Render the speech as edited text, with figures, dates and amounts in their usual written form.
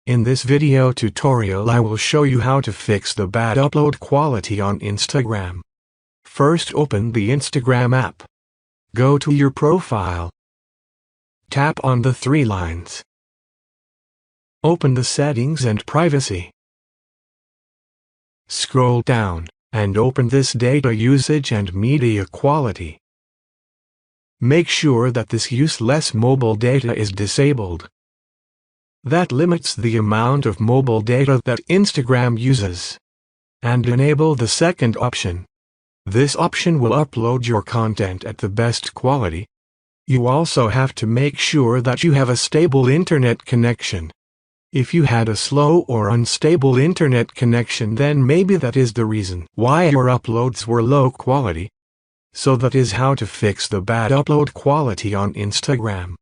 In this video tutorial I will show you how to fix the bad upload quality on Instagram. First, open the Instagram app. Go to your profile. Tap on the three lines. Open the settings and privacy. Scroll down and open this data usage and media quality. Make sure that this useless mobile data is disabled. That limits the amount of mobile data that Instagram uses. And enable the second option. This option will upload your content at the best quality. You also have to make sure that you have a stable internet connection. If you had a slow or unstable internet connection, then maybe that is the reason why your uploads were low quality. So that is how to fix the bad upload quality on Instagram.